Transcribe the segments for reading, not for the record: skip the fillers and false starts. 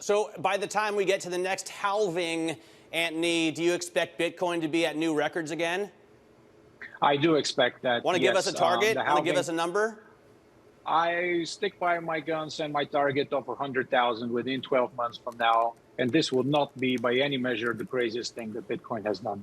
So by the time we get to the next halving, Anthony, do you expect Bitcoin to be at new records again? I do expect that. Want to give us a target? Want to give us a number? I stick by my guns and my target of 100,000 within 12 months from now. And this will not be by any measure the craziest thing that Bitcoin has done.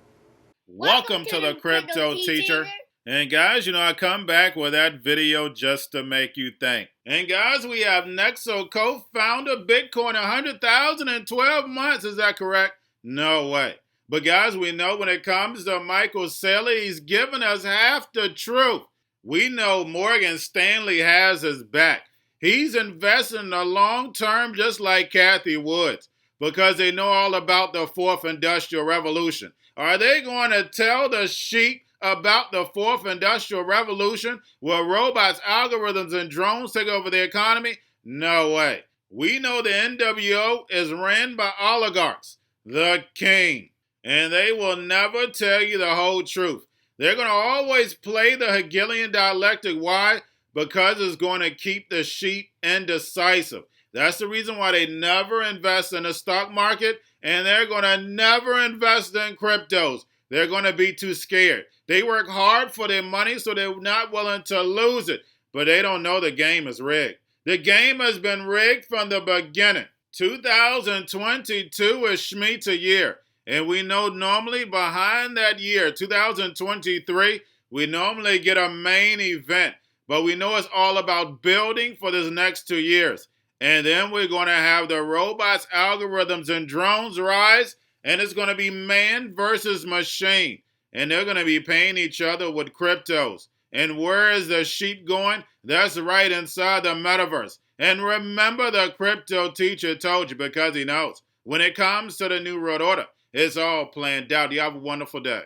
Welcome to the Crypto Teacher. And guys, I come back with that video just to make you think. And guys, we have Nexo co-founder Bitcoin 100,000 in 12 months. Is that correct? No way. But guys, we know when it comes to Michael Saylor, he's giving us half the truth. We know Morgan Stanley has his back. He's investing in the long term just like Cathie Woods because they know all about the fourth industrial revolution. Are they going to tell the sheep about the fourth industrial revolution where robots, algorithms, and drones take over the economy? No way. We know the NWO is ran by oligarchs, the king, and they will never tell you the whole truth. They're going to always play the Hegelian dialectic. Why? Because it's going to keep the sheep indecisive. That's the reason why they never invest in the stock market, and they're going to never invest in cryptos. They're going to be too scared. They work hard for their money, so they're not willing to lose it. But they don't know the game is rigged. The game has been rigged from the beginning. 2022 is Shemitah year. And we know normally behind that year, 2023, we normally get a main event. But we know it's all about building for this next 2 years. And then we're going to have the robots, algorithms, and drones rise. And it's going to be man versus machine. And they're going to be paying each other with cryptos. And where is the sheep going? That's right inside the metaverse. And remember, the Crypto Teacher told you because he knows. When it comes to the New World Order, it's all planned out. You have a wonderful day.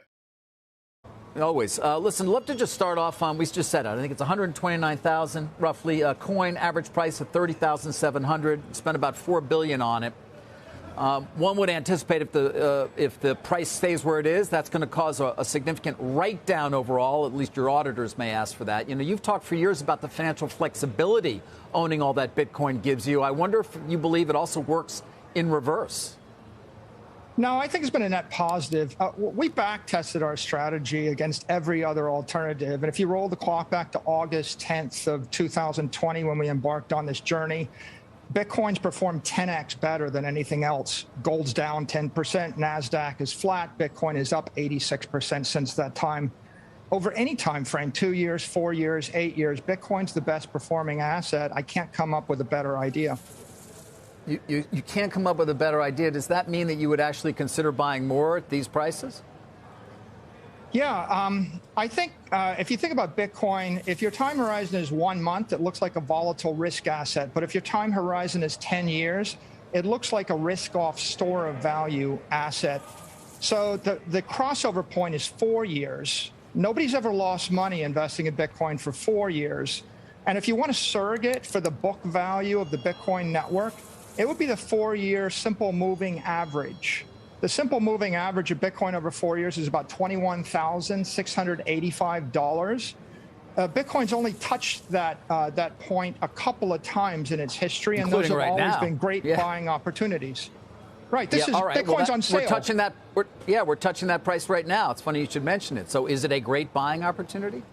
Always. Listen, love to just start off on, we just said it, I think it's 129,000 roughly. Coin, average price of 30,700. Spent about $4 billion on it. One would anticipate if the price stays where it is, that's going to cause a significant write-down overall. At least your auditors may ask for that. You've talked for years about the financial flexibility owning all that Bitcoin gives you. I wonder if you believe it also works in reverse. No, I think it's been a net positive. We back-tested our strategy against every other alternative. And if you roll the clock back to August 10th of 2020 when we embarked on this journey, Bitcoin's performed 10x better than anything else. Gold's down 10%, NASDAQ is flat, Bitcoin is up 86% since that time. Over any time frame, 2 years, 4 years, 8 years, Bitcoin's the best performing asset. I can't come up with a better idea. You can't come up with a better idea. Does that mean that you would actually consider buying more at these prices? Yeah, I think if you think about Bitcoin, if your time horizon is 1 month, it looks like a volatile risk asset. But if your time horizon is 10 years, it looks like a risk-off store of value asset. So the crossover point is 4 years. Nobody's ever lost money investing in Bitcoin for 4 years. And if you want a surrogate for the book value of the Bitcoin network, it would be the 4-year simple moving average. The simple moving average of Bitcoin over 4 years is about $21,685. Bitcoin's only touched that point a couple of times in its history, and those have always been great buying opportunities. Right, this is Bitcoin's on sale. We're touching that. We're touching that price right now. It's funny you should mention it. So, is it a great buying opportunity?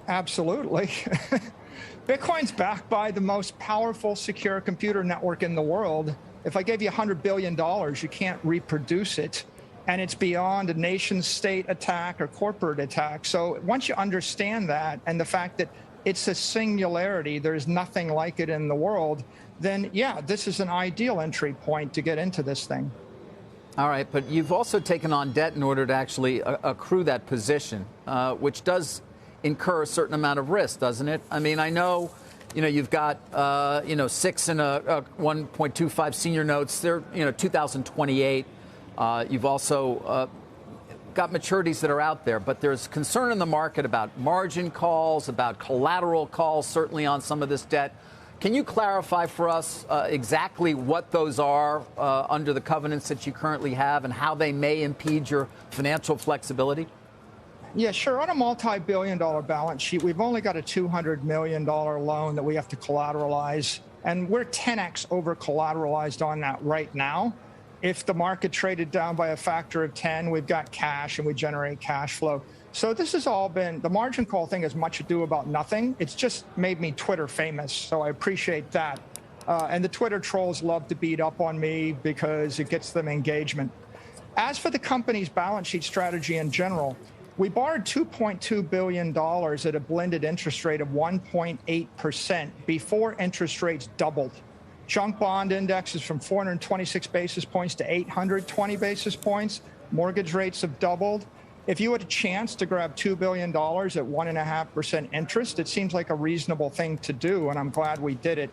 Absolutely. Bitcoin's backed by the most powerful secure computer network in the world. If I gave you $100 billion, you can't reproduce it. And it's beyond a nation state attack or corporate attack. So once you understand that and the fact that it's a singularity, there's nothing like it in the world, then yeah, this is an ideal entry point to get into this thing. All right, but you've also taken on debt in order to actually accrue that position, which does incur a certain amount of risk, doesn't it? I mean, I know, you've got, 6 and a 1.25 senior notes. They're, 2028. You've also got maturities that are out there, but there's concern in the market about margin calls, about collateral calls, certainly on some of this debt. Can you clarify for us exactly what those are under the covenants that you currently have and how they may impede your financial flexibility? Yeah, sure. On a multi-billion-dollar balance sheet, we've only got a $200 million loan that we have to collateralize. And we're 10x over collateralized on that right now. If the market traded down by a factor of 10, we've got cash and we generate cash flow. So this has all been, the margin call thing has much ado about nothing. It's just made me Twitter famous, so I appreciate that. And the Twitter trolls love to beat up on me because it gets them engagement. As for the company's balance sheet strategy in general, we borrowed $2.2 billion at a blended interest rate of 1.8% before interest rates doubled. Junk bond index is from 426 basis points to 820 basis points. Mortgage rates have doubled. If you had a chance to grab $2 billion at 1.5% interest, it seems like a reasonable thing to do, and I'm glad we did it.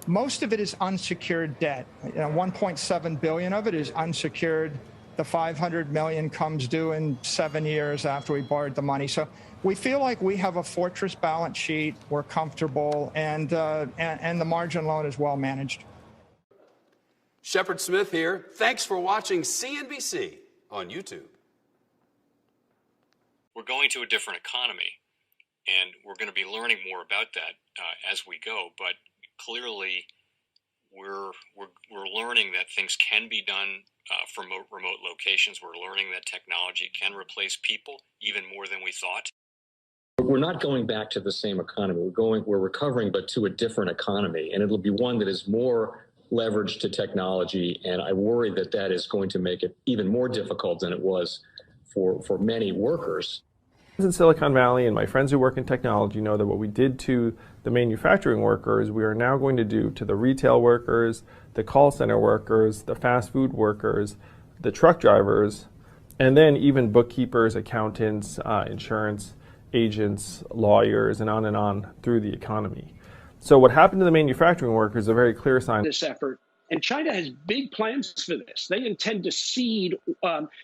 Most of it is unsecured debt. 1.7 billion of it is unsecured. The 500 million comes due in 7 years after we borrowed the money. So we feel like we have a fortress balance sheet. We're comfortable, and the margin loan is well managed. Shepard Smith here. Thanks for watching CNBC on YouTube. We're going to a different economy, and we're going to be learning more about that as we go. But clearly, we're learning that things can be done from remote locations. We're learning that technology can replace people even more than we thought. We're not going back to the same economy. We're recovering, but to a different economy, and it'll be one that is more leveraged to technology. And I worry that that is going to make it even more difficult than it was for many workers. In Silicon Valley, and my friends who work in technology know that what we did to the manufacturing workers, we are now going to do to the retail workers, the call center workers, the fast food workers, the truck drivers, and then even bookkeepers, accountants, insurance agents, lawyers, and on through the economy. So what happened to the manufacturing workers is a very clear sign. This effort. And China has big plans for this. They intend to seed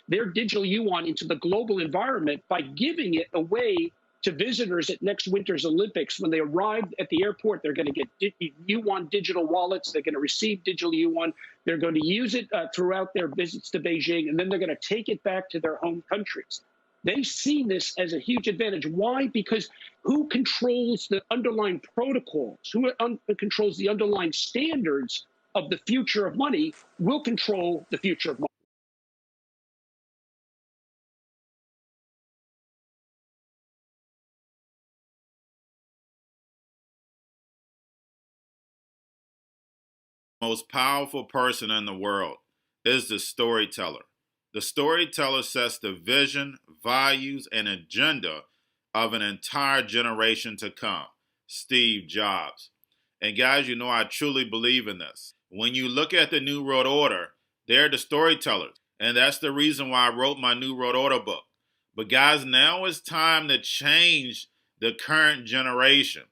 their digital yuan into the global environment by giving it away to visitors at next winter's Olympics. When they arrive at the airport, they're going to get yuan digital wallets. They're going to receive digital yuan. They're going to use it throughout their visits to Beijing, and then they're going to take it back to their home countries. They see this as a huge advantage. Why? Because who controls the underlying protocols, who controls the underlying standards of the future of money will control the future of money. Most powerful person in the world is the storyteller. The storyteller sets the vision, values, and agenda of an entire generation to come. Steve Jobs. And guys, you know I truly believe in this. When you look at the New World Order, they're the storytellers. And that's the reason why I wrote my New World Order book. But guys, now it's time to change the current generation.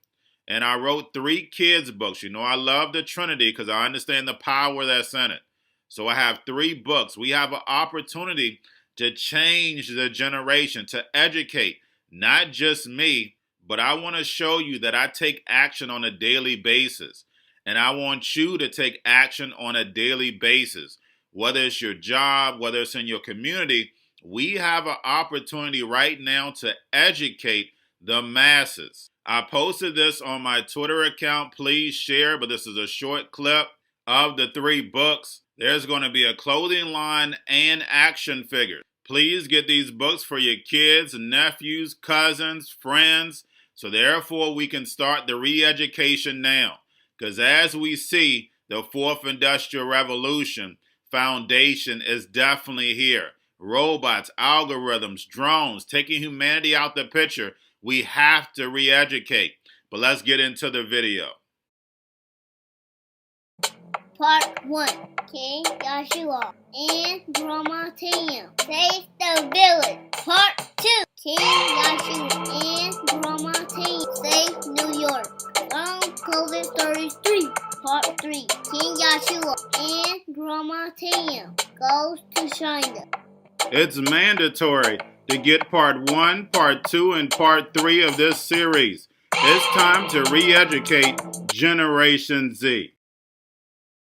And I wrote 3 kids' books. You know I love the Trinity because I understand the power that's in it. So I have 3 books. We have an opportunity to change the generation, to educate, not just me, but I want to show you that I take action on a daily basis. And I want you to take action on a daily basis. Whether it's your job, whether it's in your community, we have an opportunity right now to educate the masses. I posted this on my Twitter account. Please share, but this is a short clip of the 3 books. There's going to be a clothing line and action figures. Please get these books for your kids, nephews, cousins, friends, so therefore we can start the re-education now. Because as we see, the 4th Industrial Revolution foundation is definitely here. Robots, algorithms, drones, taking humanity out the picture. We have to re-educate. But let's get into the video. Part 1. King Joshua and Drama Tam save the village. Part 2. King Joshua and Drama Tam save New York from COVID stories 3. Part 3. King Joshua and Drama Tam goes to China. It's mandatory to get part 1, part 2, and part 3 of this series. It's time to re-educate Generation Z.